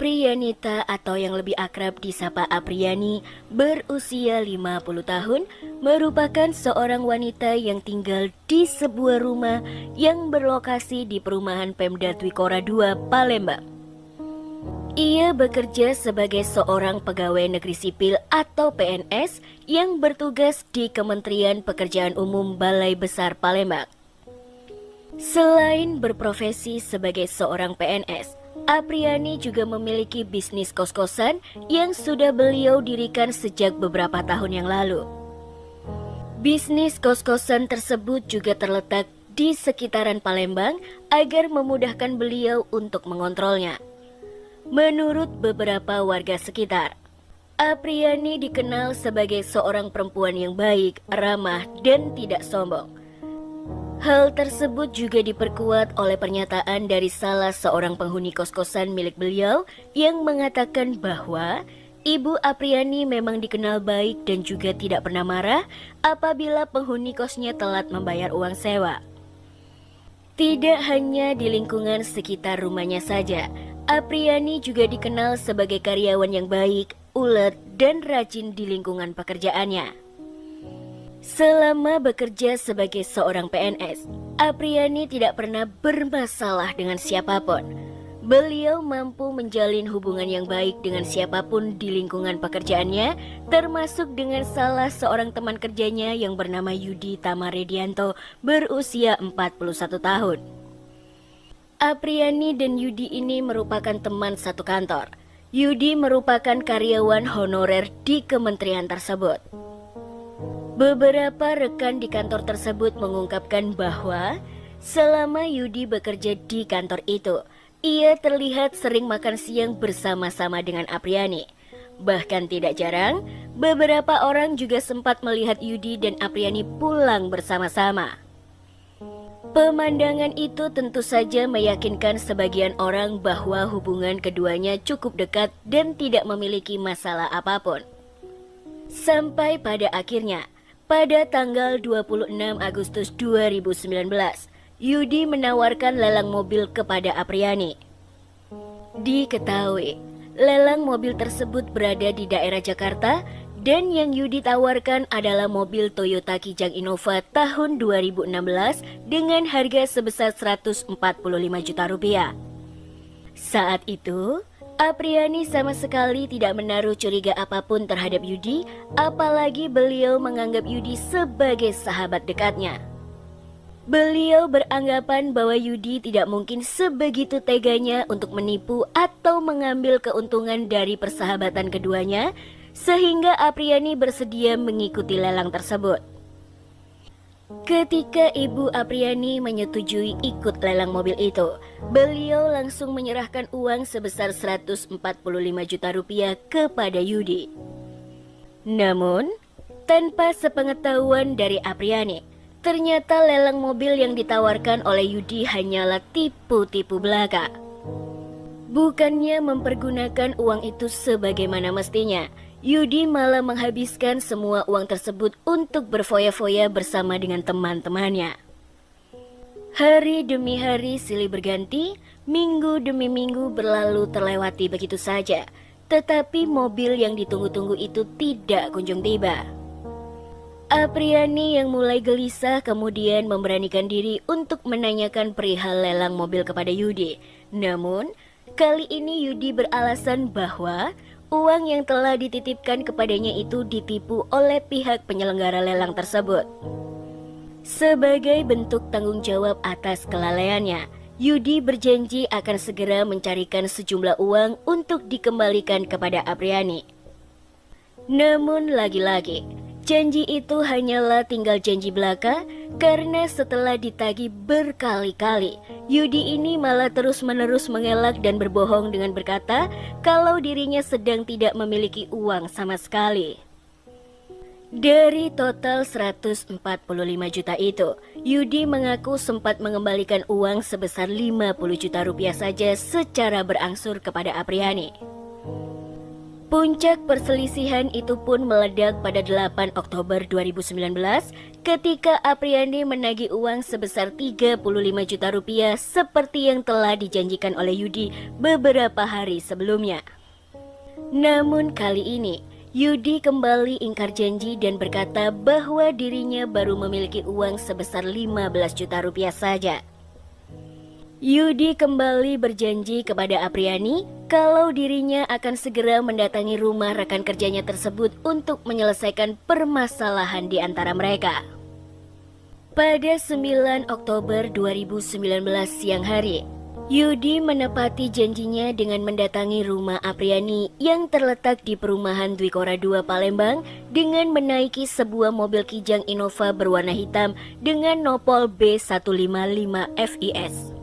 Apriyanita atau yang lebih akrab disapa Apriyani berusia 50 tahun merupakan seorang wanita yang tinggal di sebuah rumah yang berlokasi di perumahan Pemda Twikora II, Palembang. Ia bekerja sebagai seorang pegawai negeri sipil atau PNS yang bertugas di Kementerian Pekerjaan Umum Balai Besar Palembang. Selain berprofesi sebagai seorang PNS, Apriyani juga memiliki bisnis kos-kosan yang sudah beliau dirikan sejak beberapa tahun yang lalu. Bisnis kos-kosan tersebut juga terletak di sekitaran Palembang agar memudahkan beliau untuk mengontrolnya. Menurut beberapa warga sekitar, Apriyani dikenal sebagai seorang perempuan yang baik, ramah, dan tidak sombong. Hal tersebut juga diperkuat oleh pernyataan dari salah seorang penghuni kos-kosan milik beliau yang mengatakan bahwa Ibu Apriyani memang dikenal baik dan juga tidak pernah marah apabila penghuni kosnya telat membayar uang sewa. Tidak hanya di lingkungan sekitar rumahnya saja, Apriyani juga dikenal sebagai karyawan yang baik, ulet, dan rajin di lingkungan pekerjaannya. Selama bekerja sebagai seorang PNS, Apriyani tidak pernah bermasalah dengan siapapun. Beliau mampu menjalin hubungan yang baik dengan siapapun di lingkungan pekerjaannya, termasuk dengan salah seorang teman kerjanya yang bernama Yudi Tamaredianto berusia 41 tahun. Apriyani dan Yudi ini merupakan teman satu kantor. Yudi merupakan karyawan honorer di kementerian tersebut. Beberapa rekan di kantor tersebut mengungkapkan bahwa selama Yudi bekerja di kantor itu, ia terlihat sering makan siang bersama-sama dengan Apriyani. Bahkan tidak jarang, beberapa orang juga sempat melihat Yudi dan Apriyani pulang bersama-sama. Pemandangan itu tentu saja meyakinkan sebagian orang bahwa hubungan keduanya cukup dekat dan tidak memiliki masalah apapun. Sampai pada akhirnya, pada tanggal 26 Agustus 2019, Yudi menawarkan lelang mobil kepada Apriyani. Diketahui, lelang mobil tersebut berada di daerah Jakarta dan yang Yudi tawarkan adalah mobil Toyota Kijang Innova tahun 2016 dengan harga sebesar 145 juta rupiah. Saat itu, Apriyani sama sekali tidak menaruh curiga apapun terhadap Yudi, apalagi beliau menganggap Yudi sebagai sahabat dekatnya. Beliau beranggapan bahwa Yudi tidak mungkin sebegitu teganya untuk menipu atau mengambil keuntungan dari persahabatan keduanya, sehingga Apriyani bersedia mengikuti lelang tersebut. Ketika Ibu Apriyani menyetujui ikut lelang mobil itu, beliau langsung menyerahkan uang sebesar 145 juta rupiah kepada Yudi. Namun, tanpa sepengetahuan dari Apriyani, ternyata lelang mobil yang ditawarkan oleh Yudi hanyalah tipu-tipu belaka. Bukannya mempergunakan uang itu sebagaimana mestinya, Yudi malah menghabiskan semua uang tersebut untuk berfoya-foya bersama dengan teman-temannya. Hari demi hari silih berganti, minggu demi minggu berlalu terlewati begitu saja, tetapi mobil yang ditunggu-tunggu itu tidak kunjung tiba. Apriyani yang mulai gelisah kemudian memberanikan diri untuk menanyakan perihal lelang mobil kepada Yudi. Namun, kali ini Yudi beralasan bahwa uang yang telah dititipkan kepadanya itu ditipu oleh pihak penyelenggara lelang tersebut. Sebagai bentuk tanggung jawab atas kelalaiannya, Yudi berjanji akan segera mencarikan sejumlah uang untuk dikembalikan kepada Apriyani. Namun lagi-lagi, janji itu hanyalah tinggal janji belaka karena setelah ditagih berkali-kali, Yudi ini malah terus-menerus mengelak dan berbohong dengan berkata kalau dirinya sedang tidak memiliki uang sama sekali. Dari total 145 juta itu, Yudi mengaku sempat mengembalikan uang sebesar 50 juta rupiah saja secara berangsur kepada Apriyani. Puncak perselisihan itu pun meledak pada 8 Oktober 2019 ketika Apriani menagih uang sebesar 35 juta rupiah seperti yang telah dijanjikan oleh Yudi beberapa hari sebelumnya. Namun kali ini, Yudi kembali ingkar janji dan berkata bahwa dirinya baru memiliki uang sebesar 15 juta rupiah saja. Yudi kembali berjanji kepada Apriani kalau dirinya akan segera mendatangi rumah rekan kerjanya tersebut untuk menyelesaikan permasalahan di antara mereka. Pada 9 Oktober 2019 siang hari, Yudi menepati janjinya dengan mendatangi rumah Apriani yang terletak di perumahan Dwi Kora 2 Palembang dengan menaiki sebuah mobil Kijang Innova berwarna hitam dengan nopol B155FIS.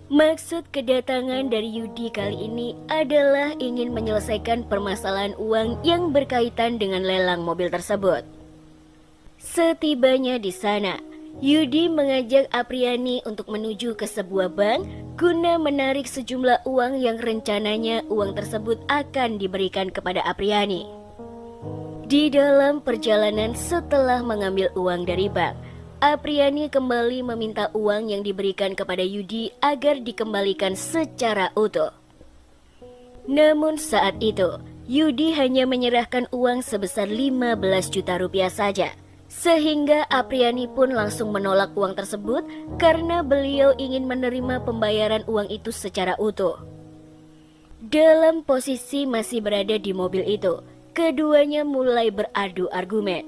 Maksud kedatangan dari Yudi kali ini adalah ingin menyelesaikan permasalahan uang yang berkaitan dengan lelang mobil tersebut. Setibanya di sana, Yudi mengajak Apriani untuk menuju ke sebuah bank guna menarik sejumlah uang yang rencananya uang tersebut akan diberikan kepada Apriani. Di dalam perjalanan setelah mengambil uang dari bank, Apriani kembali meminta uang yang diberikan kepada Yudi agar dikembalikan secara utuh. Namun saat itu, Yudi hanya menyerahkan uang sebesar 15 juta rupiah saja. Sehingga Apriani pun langsung menolak uang tersebut karena beliau ingin menerima pembayaran uang itu secara utuh. Dalam posisi masih berada di mobil itu, keduanya mulai beradu argumen.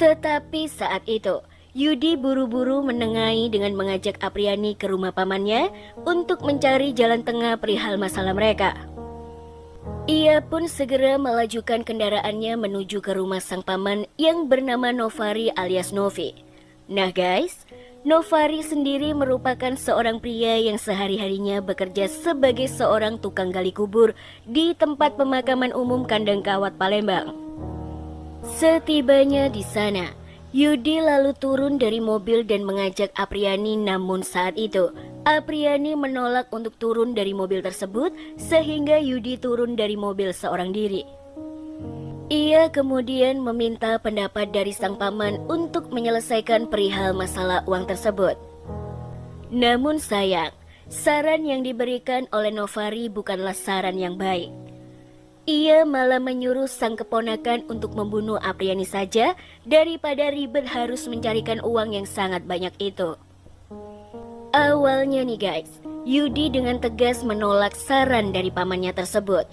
Tetapi saat itu, Yudi buru-buru menengahi dengan mengajak Apriani ke rumah pamannya untuk mencari jalan tengah perihal masalah mereka. Ia pun segera melajukan kendaraannya menuju ke rumah sang paman yang bernama Novari alias Novi. Nah guys, Novari sendiri merupakan seorang pria yang sehari-harinya bekerja sebagai seorang tukang gali kubur di tempat pemakaman umum Kandang Kawat Palembang. Setibanya di sana, Yudi lalu turun dari mobil dan mengajak Apriani, namun saat itu Apriani menolak untuk turun dari mobil tersebut sehingga Yudi turun dari mobil seorang diri. Ia kemudian meminta pendapat dari sang paman untuk menyelesaikan perihal masalah uang tersebut. Namun sayang, saran yang diberikan oleh Novari bukanlah saran yang baik. Ia malah menyuruh sang keponakan untuk membunuh Apriani saja daripada ribet harus mencarikan uang yang sangat banyak itu. Awalnya nih guys, Yudi dengan tegas menolak saran dari pamannya tersebut.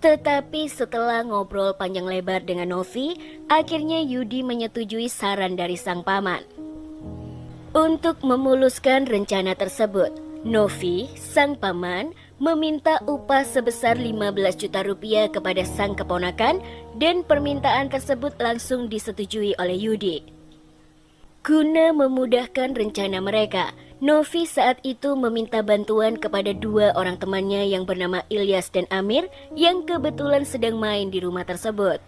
Tetapi setelah ngobrol panjang lebar dengan Novi, akhirnya Yudi menyetujui saran dari sang paman. Untuk memuluskan rencana tersebut, Novi, sang paman, meminta upah sebesar 15 juta rupiah kepada sang keponakan dan permintaan tersebut langsung disetujui oleh Yudi. Guna memudahkan rencana mereka, Novi saat itu meminta bantuan kepada dua orang temannya yang bernama Ilyas dan Amir yang kebetulan sedang main di rumah tersebut.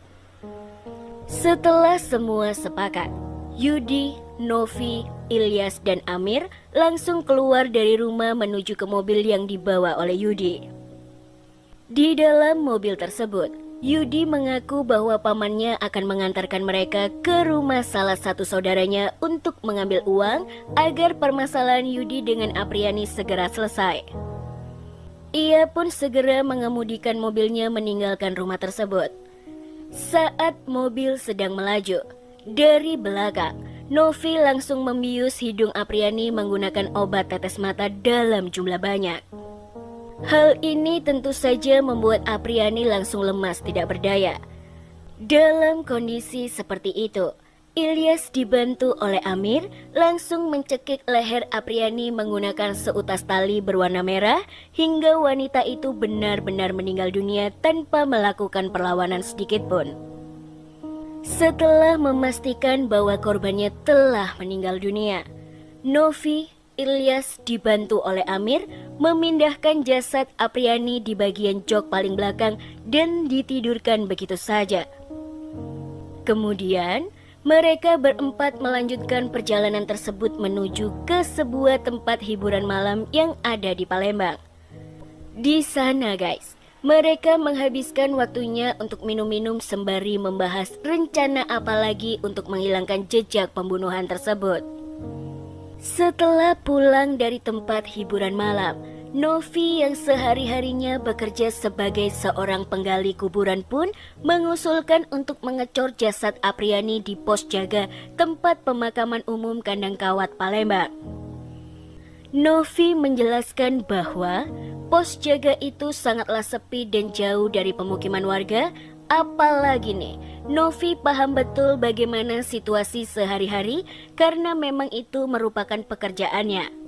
Setelah semua sepakat, Yudi, Novi, Ilyas dan Amir langsung keluar dari rumah menuju ke mobil yang dibawa oleh Yudi. Di dalam mobil tersebut, Yudi mengaku bahwa pamannya akan mengantarkan mereka ke rumah salah satu saudaranya untuk mengambil uang agar permasalahan Yudi dengan Apriani segera selesai. Ia pun segera mengemudikan mobilnya meninggalkan rumah tersebut. Saat mobil sedang melaju, dari belakang, Novi langsung membius hidung Apriani menggunakan obat tetes mata dalam jumlah banyak. Hal ini tentu saja membuat Apriani langsung lemas tidak berdaya. Dalam kondisi seperti itu, Ilyas dibantu oleh Amir langsung mencekik leher Apriani menggunakan seutas tali berwarna merah hingga wanita itu benar-benar meninggal dunia tanpa melakukan perlawanan sedikit pun. Setelah memastikan bahwa korbannya telah meninggal dunia, Novi, Ilyas dibantu oleh Amir memindahkan jasad Apriani di bagian jok paling belakang dan ditidurkan begitu saja. Kemudian, mereka berempat melanjutkan perjalanan tersebut menuju ke sebuah tempat hiburan malam yang ada di Palembang. Di sana guys, Mereka menghabiskan waktunya untuk minum-minum sembari membahas rencana apa lagi untuk menghilangkan jejak pembunuhan tersebut. Setelah pulang dari tempat hiburan malam, Novi yang sehari-harinya bekerja sebagai seorang penggali kuburan pun mengusulkan untuk mengecor jasad Apriani di pos jaga tempat pemakaman umum Kandang Kawat, Palembang. Novi menjelaskan bahwa pos jaga itu sangatlah sepi dan jauh dari pemukiman warga. Apalagi nih, Novi paham betul bagaimana situasi sehari-hari karena memang itu merupakan pekerjaannya.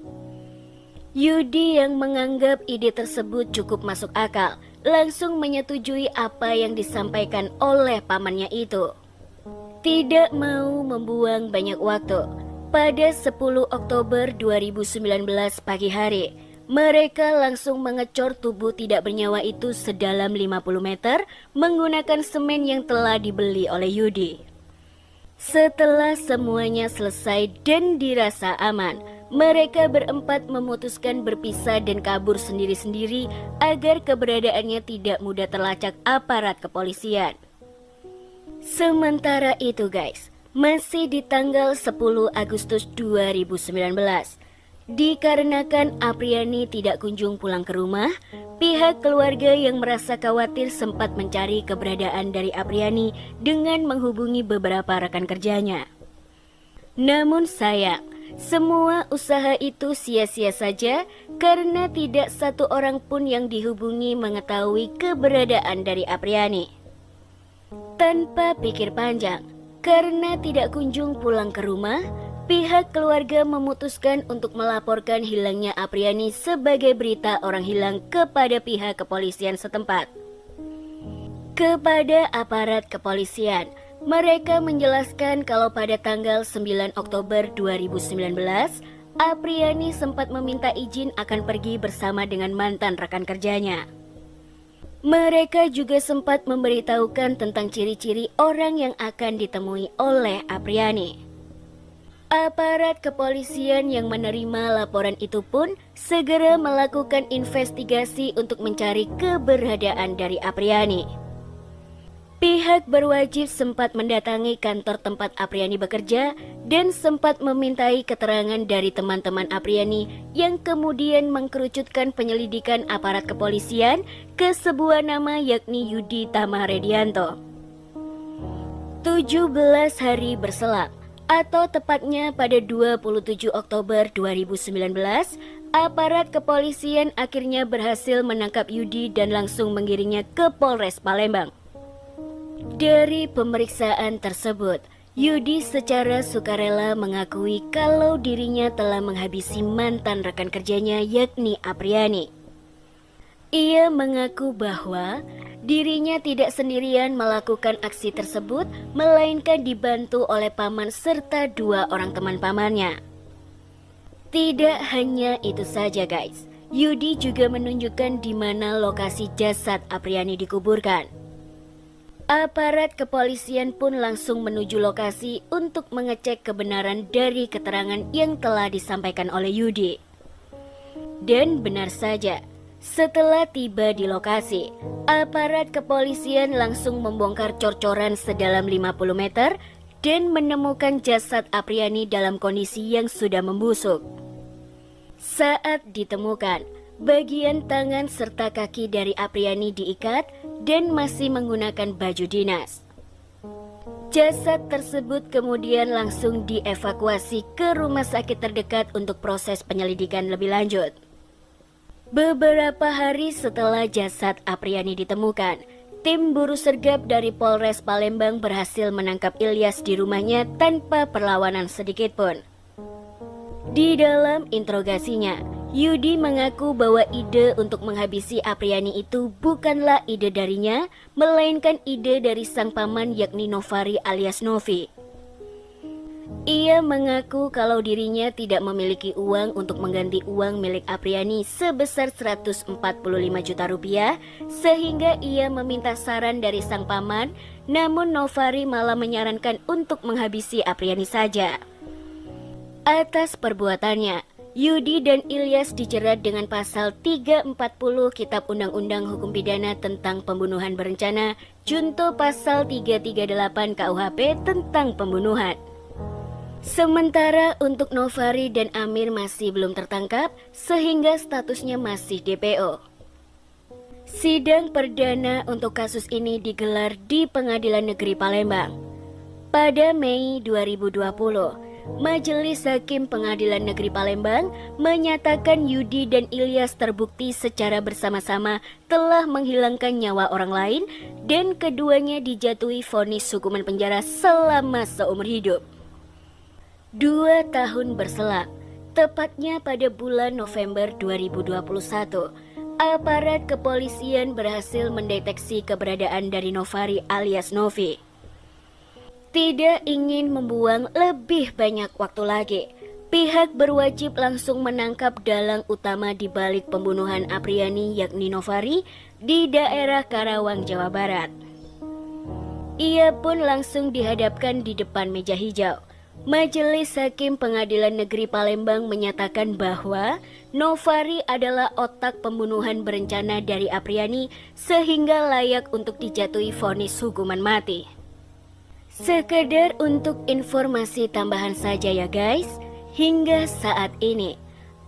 Yudi yang menganggap ide tersebut cukup masuk akal, langsung menyetujui apa yang disampaikan oleh pamannya itu. Tidak mau membuang banyak waktu, pada 10 Oktober 2019 pagi hari, mereka langsung mengecor tubuh tidak bernyawa itu sedalam 50 meter menggunakan semen yang telah dibeli oleh Yudi. Setelah semuanya selesai dan dirasa aman, mereka berempat memutuskan berpisah dan kabur sendiri-sendiri agar keberadaannya tidak mudah terlacak aparat kepolisian. Sementara itu guys, masih di tanggal 10 Agustus 2019, dikarenakan Apriani tidak kunjung pulang ke rumah, pihak keluarga yang merasa khawatir sempat mencari keberadaan dari Apriani dengan menghubungi beberapa rekan kerjanya. Namun sayang, semua usaha itu sia-sia saja karena tidak satu orang pun yang dihubungi mengetahui keberadaan dari Apriani. Tanpa pikir panjang, karena tidak kunjung pulang ke rumah, pihak keluarga memutuskan untuk melaporkan hilangnya Apriani sebagai berita orang hilang kepada pihak kepolisian setempat. Kepada aparat kepolisian, mereka menjelaskan kalau pada tanggal 9 Oktober 2019, Apriani sempat meminta izin akan pergi bersama dengan mantan rekan kerjanya. Mereka juga sempat memberitahukan tentang ciri-ciri orang yang akan ditemui oleh Apriani. Aparat kepolisian yang menerima laporan itu pun segera melakukan investigasi untuk mencari keberadaan dari Apriani. Pihak berwajib sempat mendatangi kantor tempat Apriani bekerja dan sempat memintai keterangan dari teman-teman Apriani yang kemudian mengkerucutkan penyelidikan aparat kepolisian ke sebuah nama yakni Yudi Tamaredianto. 17 hari berselang, atau tepatnya pada 27 Oktober 2019, aparat kepolisian akhirnya berhasil menangkap Yudi dan langsung mengiringnya ke Polres Palembang. Dari pemeriksaan tersebut, Yudi secara sukarela mengakui kalau dirinya telah menghabisi mantan rekan kerjanya yakni Apriani. Ia mengaku bahwa dirinya tidak sendirian melakukan aksi tersebut, melainkan dibantu oleh paman serta 2 orang teman pamannya. Tidak hanya itu saja guys, Yudi juga menunjukkan di mana lokasi jasad Apriani dikuburkan. Aparat kepolisian pun langsung menuju lokasi untuk mengecek kebenaran dari keterangan yang telah disampaikan oleh Yudi. Dan benar saja, setelah tiba di lokasi, aparat kepolisian langsung membongkar cor-coran sedalam 50 meter dan menemukan jasad Apriani dalam kondisi yang sudah membusuk. Saat ditemukan, bagian tangan serta kaki dari Apriani diikat dan masih menggunakan baju dinas. Jasad tersebut kemudian langsung dievakuasi ke rumah sakit terdekat untuk proses penyelidikan lebih lanjut. Beberapa hari setelah jasad Apriani ditemukan, tim buru sergap dari Polres Palembang berhasil menangkap Ilyas di rumahnya tanpa perlawanan sedikit pun. Di dalam interogasinya, Yudi mengaku bahwa ide untuk menghabisi Apriani itu bukanlah ide darinya, melainkan ide dari sang paman yakni Novari alias Novi. Ia mengaku kalau dirinya tidak memiliki uang untuk mengganti uang milik Apriani sebesar 145 juta rupiah, sehingga ia meminta saran dari sang paman, namun Novari malah menyarankan untuk menghabisi Apriani saja. Atas perbuatannya, Yudi dan Ilyas dijerat dengan pasal 340 Kitab Undang-Undang Hukum Pidana tentang pembunuhan berencana, junto pasal 338 KUHP tentang pembunuhan. Sementara untuk Novari dan Amir masih belum tertangkap, sehingga statusnya masih DPO. Sidang perdana untuk kasus ini digelar di Pengadilan Negeri Palembang. Pada Mei 2020, Majelis Hakim Pengadilan Negeri Palembang menyatakan Yudi dan Ilyas terbukti secara bersama-sama telah menghilangkan nyawa orang lain dan keduanya dijatuhi vonis hukuman penjara selama seumur hidup. 2 tahun berselang, tepatnya pada bulan November 2021, aparat kepolisian berhasil mendeteksi keberadaan dari Novari alias Novi. Tidak ingin membuang lebih banyak waktu lagi, pihak berwajib langsung menangkap dalang utama di balik pembunuhan Apriani yakni Novari di daerah Karawang, Jawa Barat. Ia pun langsung dihadapkan di depan meja hijau. Majelis Hakim Pengadilan Negeri Palembang menyatakan bahwa Novari adalah otak pembunuhan berencana dari Apriani sehingga layak untuk dijatuhi vonis hukuman mati. Sekedar untuk informasi tambahan saja ya guys, hingga saat ini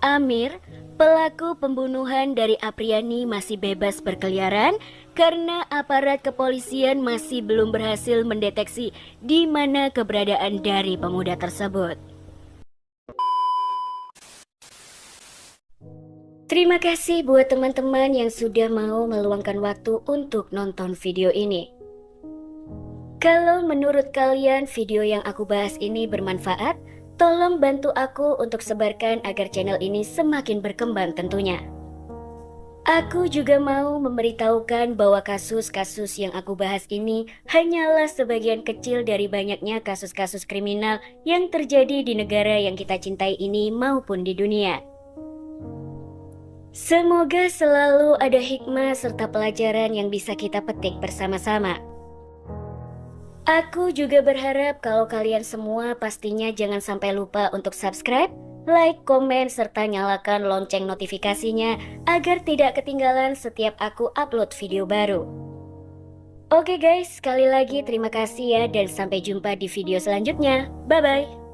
Amir, pelaku pembunuhan dari Apriani masih bebas berkeliaran karena aparat kepolisian masih belum berhasil mendeteksi di mana keberadaan dari pemuda tersebut. Terima kasih buat teman-teman yang sudah mau meluangkan waktu untuk nonton video ini. Kalau menurut kalian video yang aku bahas ini bermanfaat, tolong bantu aku untuk sebarkan agar channel ini semakin berkembang tentunya. Aku juga mau memberitahukan bahwa kasus-kasus yang aku bahas ini hanyalah sebagian kecil dari banyaknya kasus-kasus kriminal yang terjadi di negara yang kita cintai ini maupun di dunia. Semoga selalu ada hikmah serta pelajaran yang bisa kita petik bersama-sama. Aku juga berharap kalau kalian semua pastinya jangan sampai lupa untuk subscribe, like, komen, serta nyalakan lonceng notifikasinya agar tidak ketinggalan setiap aku upload video baru. Oke guys, sekali lagi terima kasih ya dan sampai jumpa di video selanjutnya. Bye-bye.